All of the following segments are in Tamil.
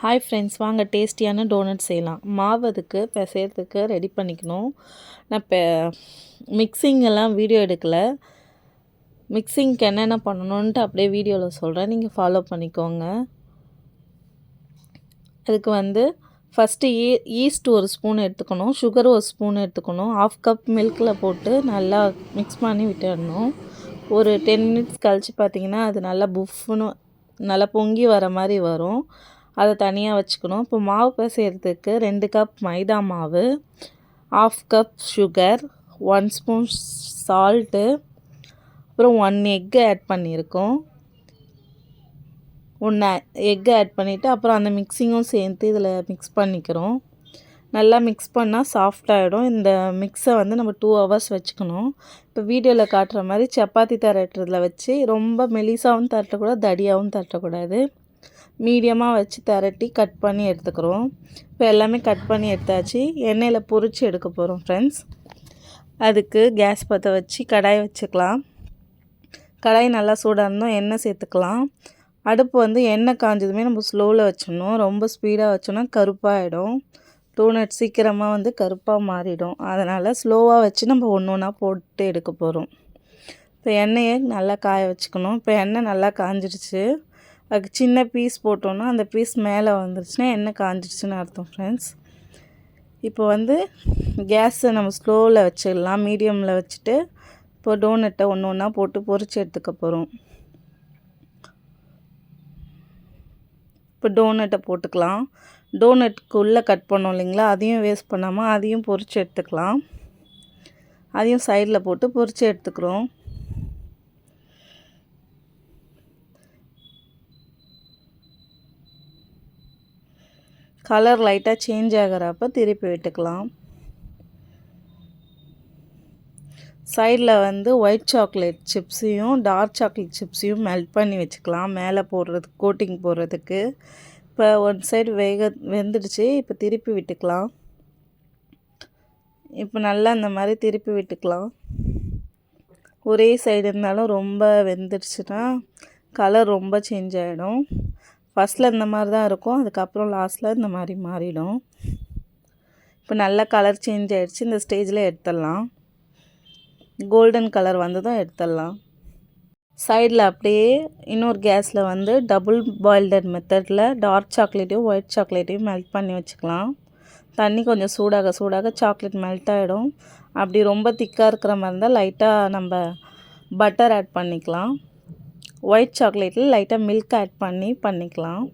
ஹாய் ஃப்ரெண்ட்ஸ், வாங்க டேஸ்டியான டோனட் செய்யலாம். மாவு அதுக்கு பிசையறதுக்கு ரெடி பண்ணிக்கணும். நான் இப்போ மிக்சிங் எல்லாம் வீடியோ எடுக்கலை. மிக்சிங்க்கு என்னென்ன பண்ணணுன்ட்டு அப்படியே வீடியோவில் சொல்கிறேன், நீங்கள் ஃபாலோ பண்ணிக்கோங்க. அதுக்கு ஃபஸ்ட்டு ஈஸ்ட் ஒரு ஸ்பூன் எடுத்துக்கணும், சுகர் ஒரு ஸ்பூன் எடுத்துக்கணும். 1/2 கப் மில்கில் போட்டு நல்லா மிக்ஸ் பண்ணி விட்டுடணும். ஒரு 10 மினிட்ஸ் கழித்து பார்த்திங்கன்னா அது நல்லா புஃப்னு நல்லா பொங்கி வர மாதிரி வரும். அதை தனியாக வச்சுக்கணும். இப்போ மாவு பிசையறதுக்கு 2 கப் மைதா மாவு, 1/2 கப் சுகர், 1 ஸ்பூன் சால்ட்டு, அப்புறம் 1 எக்கு ஆட் பண்ணியிருக்கோம். 1 எக்கு ஆட் பண்ணிவிட்டு அப்புறம் அந்த மிக்சிங்கும் சேர்த்து இதில் மிக்ஸ் பண்ணிக்கிறோம். நல்லா மிக்ஸ் பண்ணால் சாஃப்டாகிடும். இந்த மிக்ஸை நம்ம 2 ஹவர்ஸ் வச்சுக்கணும். இப்போ வீடியோவில் காட்டுற மாதிரி சப்பாத்தி தரட்டுறதுல வச்சு ரொம்ப மெலிசாகவும் தரட்டக்கூடாது, தடியாகவும் தரட்டக்கூடாது. மீடியமாக வச்சு திரட்டி கட் பண்ணி எடுத்துக்கிறோம். இப்போ எல்லாமே கட் பண்ணி எடுத்தாச்சு. எண்ணெயில் பொரித்து எடுக்க போகிறோம் ஃப்ரெண்ட்ஸ். அதுக்கு கேஸ் பற்ற வச்சு கடாய் வச்சுக்கலாம். கடாய் நல்லா சூடாக இருந்தோம், எண்ணெய் சேர்த்துக்கலாம். அடுப்பு எண்ணெய் காஞ்சதுமே நம்ம ஸ்லோவில் வச்சிடணும். ரொம்ப ஸ்பீடாக வச்சோன்னா கருப்பாகிடும். டோனட் சீக்கிரமாக கருப்பாக மாறிடும். அதனால் ஸ்லோவாக வச்சு நம்ம ஒன்று ஒன்றா போட்டு எடுக்க போகிறோம். இப்போ எண்ணெயை நல்லா காய வச்சுக்கணும். இப்போ எண்ணெய் நல்லா காஞ்சிடுச்சு. அதுக்கு சின்ன பீஸ் போட்டோன்னா அந்த பீஸ் மேலே வந்துருச்சுன்னா எண்ணெய் காஞ்சிடுச்சுன்னு அர்த்தம் ஃப்ரெண்ட்ஸ். இப்போ கேஸை நம்ம ஸ்லோவில் வச்சிடலாம், மீடியமில் வச்சுட்டு இப்போ டோனட்டை ஒன்று ஒன்றா போட்டு பொரித்து எடுத்துக்க போகிறோம். இப்போ டோனட்டை போட்டுக்கலாம். டோனட்டுக்குள்ளே கட் பண்ணோம் இல்லைங்களா, அதையும் வேஸ்ட் பண்ணாமல் அதையும் பொரித்து எடுத்துக்கலாம். அதையும் சைடில் போட்டு பொரித்து எடுத்துக்கிறோம். கலர் லைட்டாக சேஞ்ச் ஆகிறப்ப திருப்பி விட்டுக்கலாம். சைடில் ஒயிட் சாக்லேட் சிப்ஸையும் டார்க் சாக்லேட் சிப்ஸையும் மெல்ட் பண்ணி வச்சுக்கலாம், மேலே போடுறதுக்கு கோட்டிங் போடுறதுக்கு. இப்போ ஒன் சைடு வெந்துடுச்சு. இப்போ திருப்பி விட்டுக்கலாம். இப்போ நல்லா இந்த மாதிரி திருப்பி விட்டுக்கலாம். ஒரே சைடு இருந்தாலும் ரொம்ப வெந்துடுச்சுன்னா கலர் ரொம்ப சேஞ்ச் ஆகிடும். ஃபஸ்ட்டில் இந்த மாதிரி தான் இருக்கும், அதுக்கப்புறம் லாஸ்ட்டில் இந்த மாதிரி மாறிடும். இப்போ நல்லா கலர் சேஞ்ச் ஆகிடுச்சு. இந்த ஸ்டேஜில் எடுத்துடலாம். கோல்டன் கலர் வந்ததும் எடுத்துடலாம். சைடில் அப்படியே இன்னொரு கேஸில் டபுள் பாயில்டட் மெத்தடில் டார்க் சாக்லேட்டையும் ஒயிட் சாக்லேட்டையும் மெல்ட் பண்ணி வச்சுக்கலாம். தண்ணி கொஞ்சம் சூடாக சூடாக சாக்லேட் மெல்ட் ஆகிடும். அப்படி ரொம்ப திக்காக இருக்கிற மாதிரி இருந்தால் லைட்டாக நம்ம பட்டர் ஆட் பண்ணிக்கலாம். ஒயிட் சாக்லேட்டில் லைட்டாக மில்க் ஆட் பண்ணிக்கலாம்.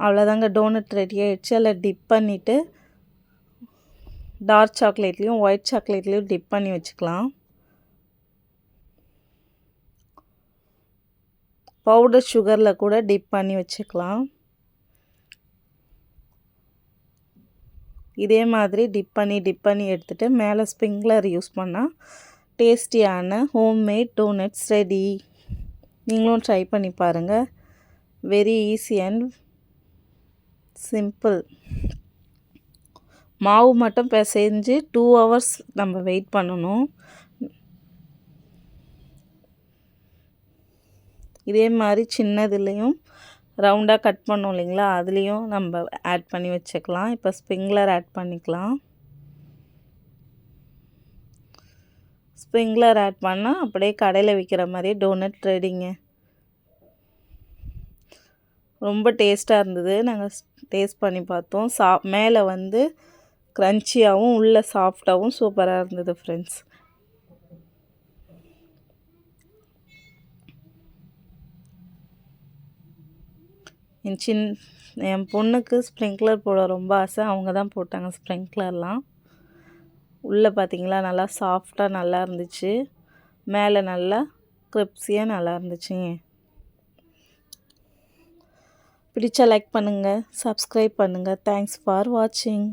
அவ்வளோதாங்க, டோனட் ரெடி ஆகிடுச்சு. அதில் டிப் பண்ணிவிட்டு டார்க் சாக்லேட்லேயும் ஒயிட் சாக்லேட்லேயும் டிப் பண்ணி வச்சுக்கலாம். பவுடர் சுகரில் கூட டிப் பண்ணி வச்சுக்கலாம். இதே மாதிரி டிப் பண்ணி எடுத்துகிட்டு மேலே ஸ்ப்ரிங்க்லர் யூஸ் பண்ணால் டேஸ்டியான ஹோம்மேட் டோனட்ஸ் ரெடி. நீங்களும் ட்ரை பண்ணி பாருங்கள். Very easy and simple. மாவு மட்டும் பிசைஞ்சு 2 ஹவர்ஸ் நம்ம வெயிட் பண்ணணும். இதே மாதிரி சின்னதுலேயும் ரவுண்டாக கட் பண்ணோம் இல்லைங்களா, அதுலேயும் நம்ம ஆட் பண்ணி வச்சுக்கலாம். இப்போ ஸ்ப்ரிங்க்லர் ஆட் பண்ணிக்கலாம். ஸ்ப்ரிங்க்லர் ஆட் பண்ணால் அப்படியே கடையில் விற்கிற மாதிரியே டோனட் ரெடிங்க. ரொம்ப டேஸ்ட்டாக இருந்தது. நாங்கள் டேஸ்ட் பண்ணி பார்த்தோம். மேலே க்ரன்ச்சியாகவும் உள்ளே சாஃப்டாகவும் சூப்பராக இருந்தது ஃப்ரெண்ட்ஸ். என் பொண்ணுக்கு ஸ்ப்ரிங்க்லர் போட ரொம்ப ஆசை. அவங்க தான் போட்டாங்க ஸ்ப்ரிங்க்லர்லாம். உள்ளே பார்த்திங்களா நல்லா சாஃப்டாக நல்லா இருந்துச்சு. மேலே நல்லா கிரிப்ஸியாக நல்லா இருந்துச்சுங்க. பிடிச்சா லைக் பண்ணுங்கள், சப்ஸ்கிரைப் பண்ணுங்கள். தேங்க்ஸ் ஃபார் வாட்சிங்.